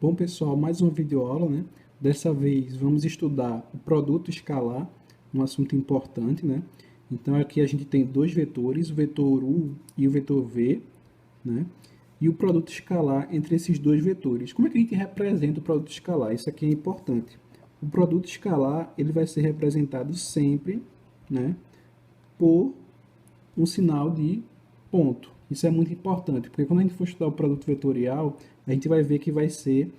Bom, pessoal, mais uma videoaula, né? Dessa vez vamos estudar o produto escalar, um assunto importante, né? Então aqui a gente tem dois vetores, o vetor U e o vetor V, né? E o produto escalar entre esses dois vetores. Como é que a gente representa o produto escalar? Isso aqui é importante. O produto escalar, ele vai ser representado sempre, né, por um sinal de ponto. Isso é muito importante, porque quando a gente for estudar o produto vetorial, a gente vai ver que vai ser,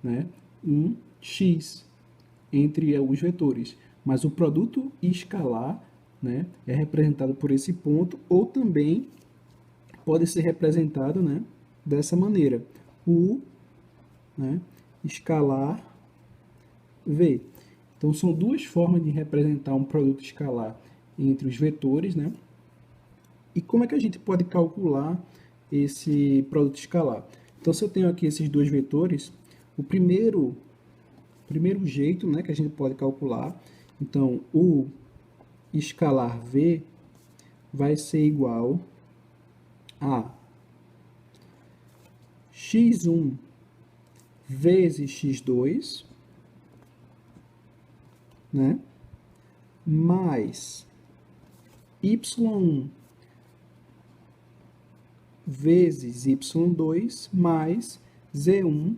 né, um x entre os vetores. Mas o produto escalar, né, é representado por esse ponto, ou também pode ser representado, né, dessa maneira. U, né, escalar V. Então, são duas formas de representar um produto escalar entre os vetores, né? E como é que a gente pode calcular esse produto escalar? Então, se eu tenho aqui esses dois vetores, o primeiro jeito, né, que a gente pode calcular, então, o escalar V vai ser igual a x1 vezes x2, né, mais y1 vezes y2 mais z1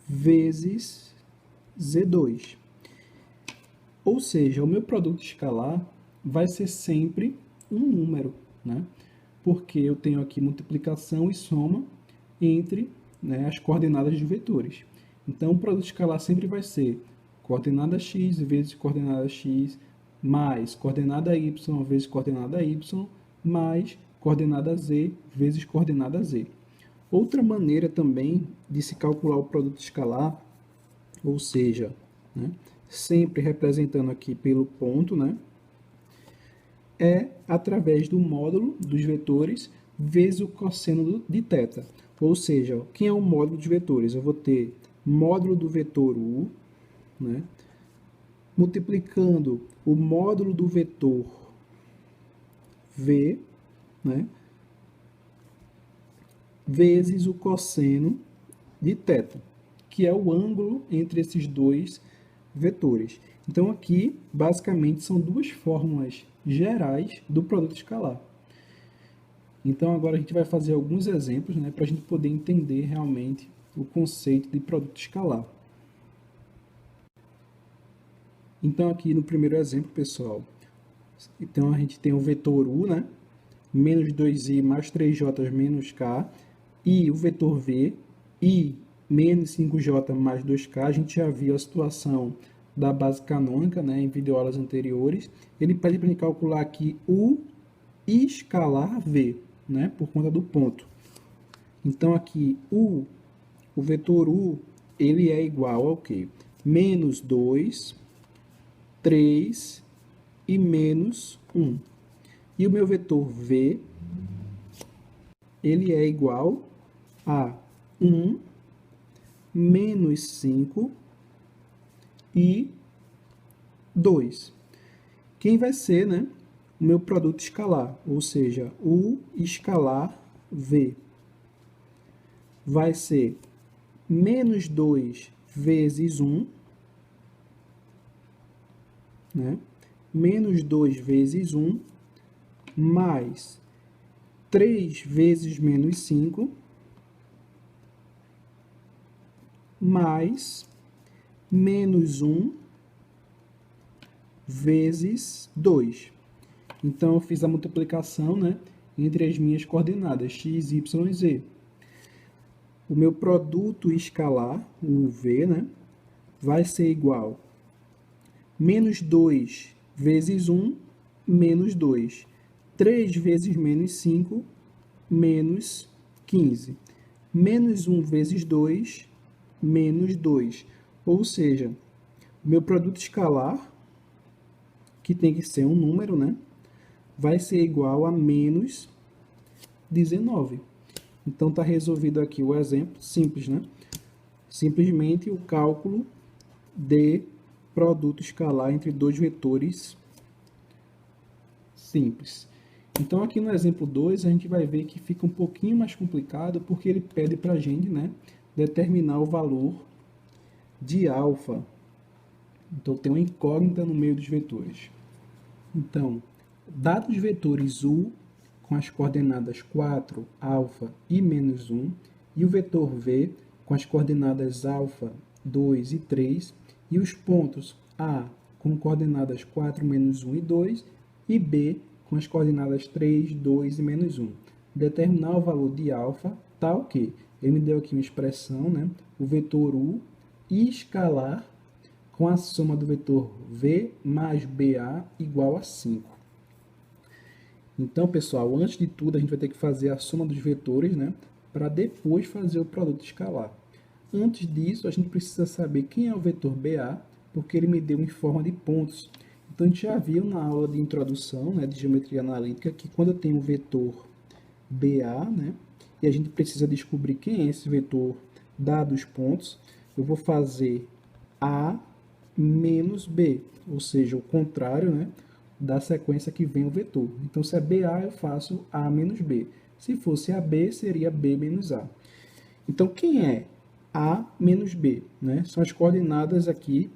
vezes z2. Ou seja, o meu produto escalar vai ser sempre um número, né? Porque eu tenho aqui multiplicação e soma entre, né, as coordenadas de vetores. Então, o produto escalar sempre vai ser coordenada x vezes coordenada x mais coordenada y vezes coordenada y mais coordenada z vezes coordenada z. Outra maneira também de se calcular o produto escalar, ou seja, né, sempre representando aqui pelo ponto, né, é através do módulo dos vetores vezes o cosseno de θ. Ou seja, quem é o módulo dos vetores? Eu vou ter módulo do vetor U, né, multiplicando o módulo do vetor V, né, vezes o cosseno de θ, que é o ângulo entre esses dois vetores. Então, aqui, basicamente, são duas fórmulas gerais do produto escalar. Então, agora a gente vai fazer alguns exemplos, né, para a gente poder entender realmente o conceito de produto escalar. Então, aqui no primeiro exemplo, pessoal, então a gente tem o vetor U, né, menos 2i mais 3j menos k, e o vetor V, i menos 5j mais 2k. A gente já viu a situação da base canônica, né, em videoaulas anteriores. Ele pede para a gente calcular aqui U escalar V, né, por conta do ponto. Então, aqui, o vetor U, ele é igual ao quê? Menos 2, 3 e menos 1. E o meu vetor V, ele é igual a 1, menos 5 e 2. Quem vai ser, né, o meu produto escalar? Ou seja, o escalar V vai ser menos 2 vezes 1, né? Menos 2 vezes 1, mais 3 vezes menos 5, mais menos 1 vezes 2. Então, eu fiz a multiplicação, né, entre as minhas coordenadas, x, y e z. O meu produto escalar, o V, né, vai ser igual a menos 2 vezes 1, menos 2. 3 vezes menos 5, menos 15. Menos 1 vezes 2, menos 2. Ou seja, o meu produto escalar, que tem que ser um número, né, vai ser igual a menos 19. Então, está resolvido aqui o exemplo simples, né? Simplesmente o cálculo de produto escalar entre dois vetores simples. Então, aqui no exemplo 2, a gente vai ver que fica um pouquinho mais complicado, porque ele pede para a gente, né, determinar o valor de alfa. Então, tem uma incógnita no meio dos vetores. Então, dados os vetores u com as coordenadas 4, alfa e menos 1, e o vetor v com as coordenadas alfa, 2 e 3, e os pontos A com coordenadas 4, menos 1 e 2, e B com as coordenadas 3, 2 e menos 1. Determinar o valor de alfa tal que ele me deu aqui uma expressão, né? O vetor u escalar com a soma do vetor v mais BA igual a 5. Então, pessoal, antes de tudo, a gente vai ter que fazer a soma dos vetores, né, para depois fazer o produto escalar. Antes disso, a gente precisa saber quem é o vetor BA, porque ele me deu em forma de pontos. Então, a gente já viu na aula de introdução, né, de geometria analítica, que quando eu tenho um vetor BA, né, e a gente precisa descobrir quem é esse vetor dados os pontos, eu vou fazer A menos B, ou seja, o contrário, né, da sequência que vem o vetor. Então, se é BA, eu faço A menos B. Se fosse AB, seria B menos A. Então, quem é A menos B? Né? São as coordenadas aqui,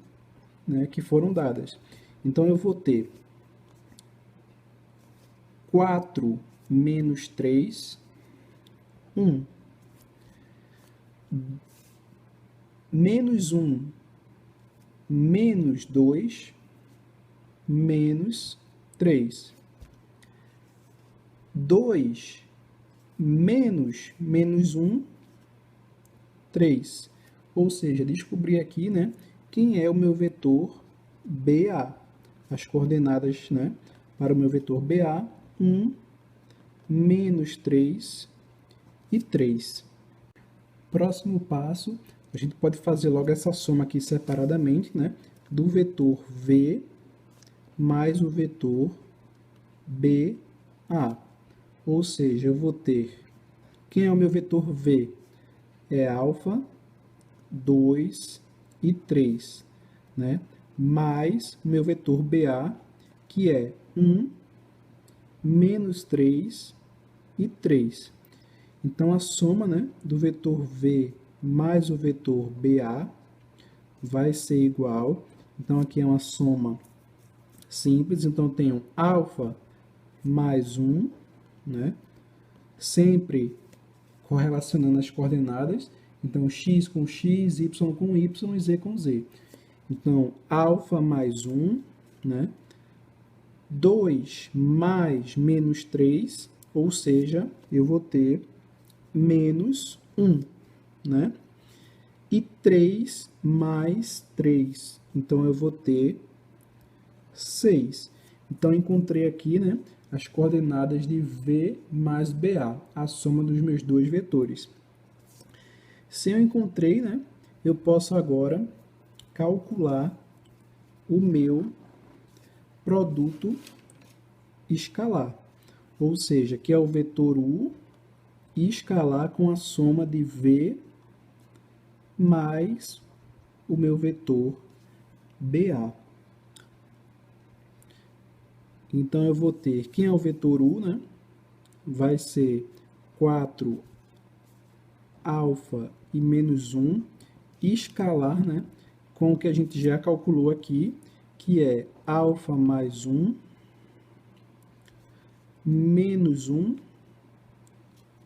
né, que foram dadas. Então, eu vou ter 4 menos 3, 1. Menos 1, menos 2, menos 3. 2 menos menos 1, 3. Ou seja, descobri aqui, né, quem é o meu vetor BA. As coordenadas, né, para o meu vetor BA, 1, menos 3 e 3. Próximo passo, a gente pode fazer logo essa soma aqui separadamente, né, do vetor V mais o vetor BA. Ou seja, eu vou ter, quem é o meu vetor V? É alfa, 2 e 3, né? Mais o meu vetor BA, que é 1, menos 3 e 3. Então, a soma, né, do vetor V mais o vetor BA vai ser igual. Então, aqui é uma soma simples. Então, eu tenho alfa mais 1, né? Sempre correlacionando as coordenadas. Então, x com x, y com y e z com z. Então, alfa mais 1, né? 2 mais menos 3, ou seja, eu vou ter menos 1, né? E 3 mais 3, então eu vou ter 6. Então, encontrei aqui, né, as coordenadas de V mais BA, a soma dos meus dois vetores. Se eu encontrei, né, eu posso agora calcular o meu produto escalar, ou seja, que é o vetor U escalar com a soma de V mais o meu vetor BA. Então, eu vou ter, quem é o vetor U, né? Vai ser 4 alfa e menos 1, escalar, né? Com o que a gente já calculou aqui, que é alfa mais 1, menos 1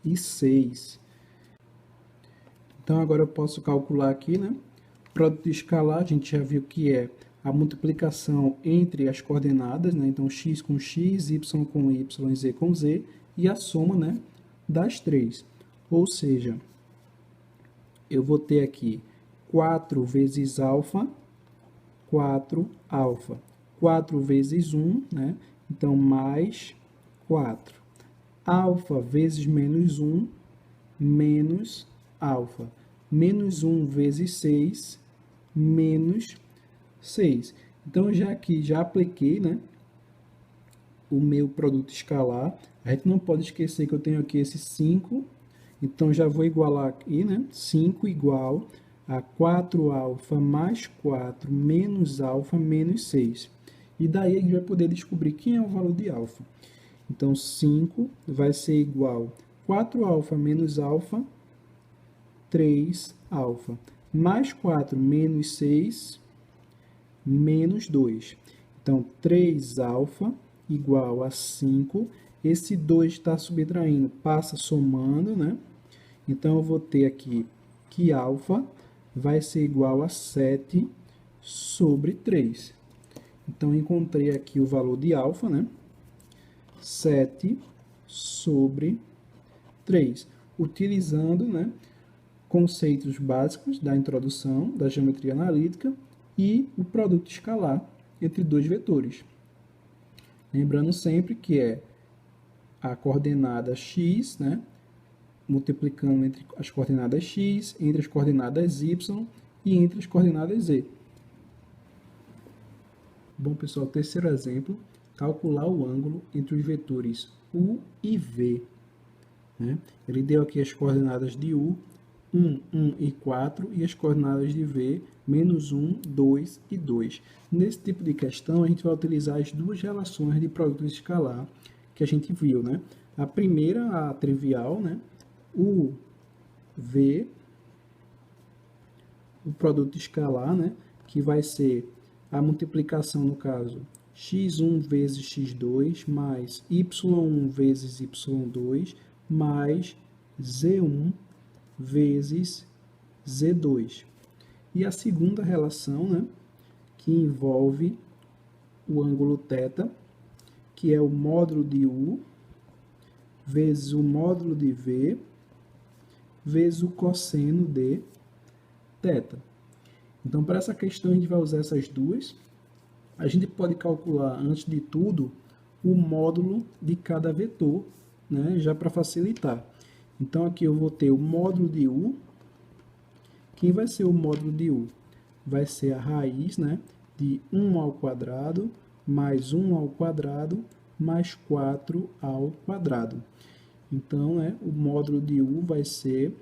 e 6. Então, agora eu posso calcular aqui, né? Produto escalar, a gente já viu que é a multiplicação entre as coordenadas, né? Então, x com x, y com y, z com z, e a soma, né, das três. Ou seja, eu vou ter aqui 4 vezes alfa, 4 alfa. 4 vezes 1, né? Então, mais 4. Alfa vezes menos 1, menos alfa. Menos 1 vezes 6, menos 6. Então, já aqui, já apliquei, né, o meu produto escalar. A gente não pode esquecer que eu tenho aqui esse 5. Então, já vou igualar aqui, né? 5 igual a 4 alfa mais 4 menos alfa menos 6. E daí a gente vai poder descobrir quem é o valor de alfa. Então, 5 vai ser igual a 4α menos alfa, 3α. Mais 4 menos 6, menos 2. Então, 3α igual a 5. Esse 2 está subtraindo, passa somando, né? Então, eu vou ter aqui que alfa vai ser igual a 7 sobre 3. Então, encontrei aqui o valor de alfa, né? 7 sobre 3. Utilizando, né, conceitos básicos da introdução da geometria analítica e o produto escalar entre dois vetores. Lembrando sempre que é a coordenada x, né, multiplicando entre as coordenadas x, entre as coordenadas y e entre as coordenadas z. Bom, pessoal, terceiro exemplo, calcular o ângulo entre os vetores u e v. Né? Ele deu aqui as coordenadas de u, 1, 1 e 4, e as coordenadas de v, menos 1, 2 e 2. Nesse tipo de questão, a gente vai utilizar as duas relações de produto escalar que a gente viu. Né? A primeira, a trivial, né? O v, o produto escalar, né? Que vai ser a multiplicação, no caso, x1 vezes x2, mais y1 vezes y2, mais z1 vezes z2. E a segunda relação, né, que envolve o ângulo θ, que é o módulo de u vezes o módulo de v vezes o cosseno de θ. Então, para essa questão, a gente vai usar essas duas. A gente pode calcular, antes de tudo, o módulo de cada vetor, né, já para facilitar. Então, aqui eu vou ter o módulo de u. Quem vai ser o módulo de u? Vai ser a raiz, né, de 1 ao quadrado, mais 1 ao quadrado, mais 4 ao quadrado. Então, né, o módulo de u vai ser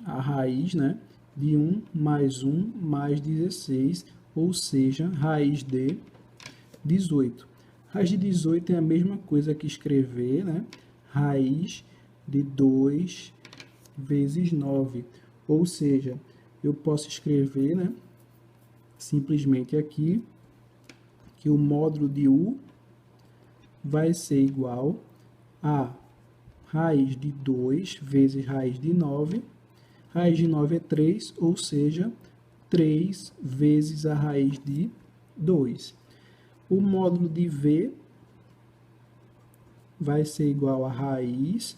a raiz, né, de 1 mais 1 mais 16, ou seja, raiz de 18. Raiz de 18 é a mesma coisa que escrever, né, raiz de 2 vezes 9. Ou seja, eu posso escrever, né, simplesmente aqui, que o módulo de u vai ser igual a raiz de 2 vezes raiz de 9. Raiz de 9 é 3, ou seja, 3 vezes a raiz de 2. O módulo de v vai ser igual a raiz,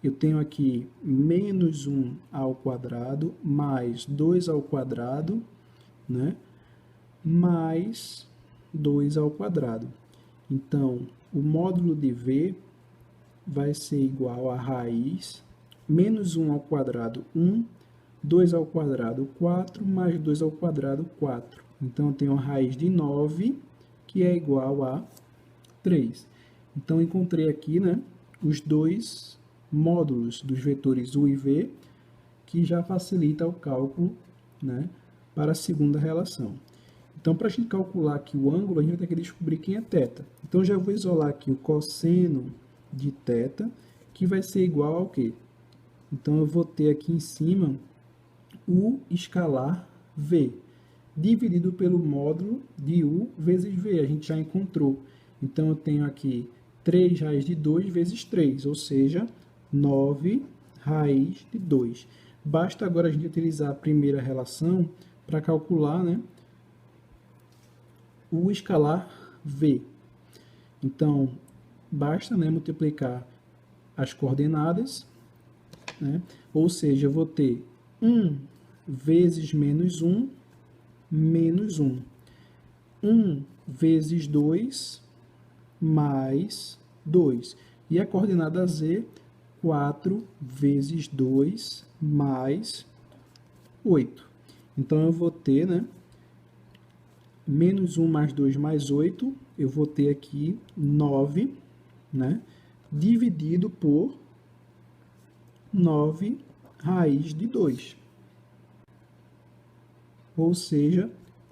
eu tenho aqui menos 1 ao quadrado, mais 2 ao quadrado, né? Mais 2 ao quadrado. Então, o módulo de v vai ser igual a raiz, menos 1 ao quadrado, 1, 2 ao quadrado, 4, mais 2 ao quadrado, 4. Então, eu tenho a raiz de 9, que é igual a 3. Então, encontrei aqui, né, os dois módulos dos vetores u e v, que já facilita o cálculo, né, para a segunda relação. Então, para a gente calcular aqui o ângulo, a gente vai ter que descobrir quem é θ. Então, já vou isolar aqui o cosseno de θ, que vai ser igual ao quê? Então, eu vou ter aqui em cima u escalar v, dividido pelo módulo de u vezes v, a gente já encontrou. Então, eu tenho aqui 3 raiz de 2 vezes 3, ou seja, 9 raiz de 2. Basta agora a gente utilizar a primeira relação para calcular, né, o escalar v. Então, basta, né, multiplicar as coordenadas, né, ou seja, eu vou ter 1 vezes menos 1, menos 1. 1 vezes 2, mais 2. E a coordenada z, 4 vezes 2, mais 8. Então, eu vou ter, né, menos 1 mais 2 mais 8, eu vou ter aqui 9, né, dividido por 9 raiz de 2. Ou seja,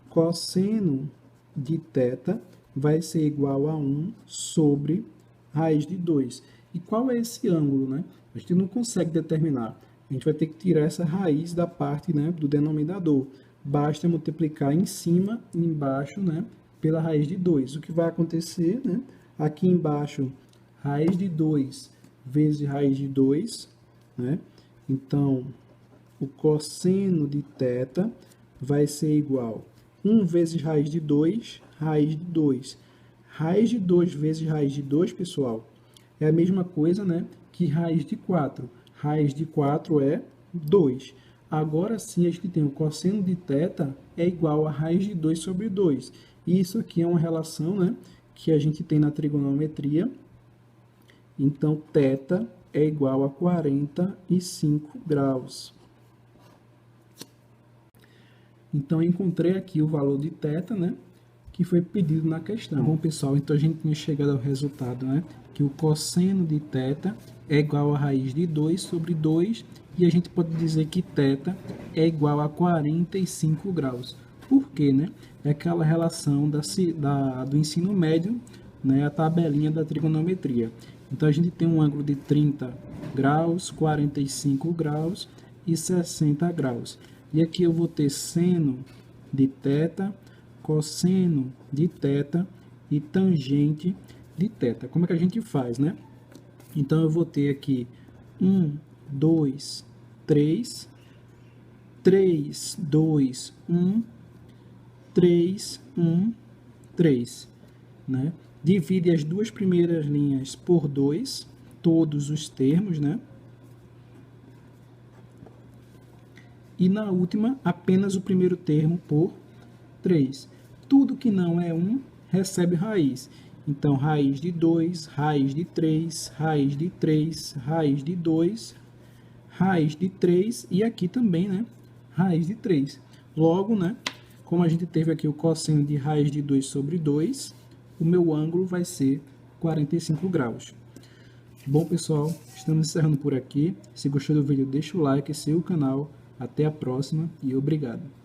cosseno de θ vai ser igual a 1 sobre raiz de 2. E qual é esse ângulo, né? A gente não consegue determinar. A gente vai ter que tirar essa raiz da parte, né, do denominador. Basta multiplicar em cima e embaixo, né, pela raiz de 2. O que vai acontecer, né? Aqui embaixo, raiz de 2 vezes raiz de 2, né? Então, o cosseno de θ vai ser igual a 1 vezes raiz de 2, raiz de 2. Raiz de 2 vezes raiz de 2, pessoal, é a mesma coisa, né, que raiz de 4. Raiz de 4 é 2. Agora sim, a gente tem o cosseno de θ é igual a raiz de 2 sobre 2. E isso aqui é uma relação, né, que a gente tem na trigonometria. Então, θ é igual a 45 graus. Então, encontrei aqui o valor de θ, né, que foi pedido na questão. Bom, pessoal, então a gente tinha chegado ao resultado, né, que o cosseno de θ é igual a raiz de 2 sobre 2, e a gente pode dizer que θ é igual a 45 graus. Por quê, né? É aquela relação do ensino médio, né, a tabelinha da trigonometria. Então, a gente tem um ângulo de 30 graus, 45 graus e 60 graus. E aqui eu vou ter seno de θ, cosseno de θ e tangente de θ. Como é que a gente faz, né? Então, eu vou ter aqui 1, 2, 3, 3, 2, 1, 3, 1, 3, né? Divide as duas primeiras linhas por 2, todos os termos, né? E na última, apenas o primeiro termo por 3. Tudo que não é 1 recebe raiz. Então, raiz de 2, raiz de 3, raiz de 3, raiz de 2, raiz de 3 e aqui também, né? Raiz de 3. Logo, né? Como a gente teve aqui o cosseno de raiz de 2 sobre 2, o meu ângulo vai ser 45 graus. Bom, pessoal, estamos encerrando por aqui. Se gostou do vídeo, deixa o like, siga o canal. Até a próxima e obrigado.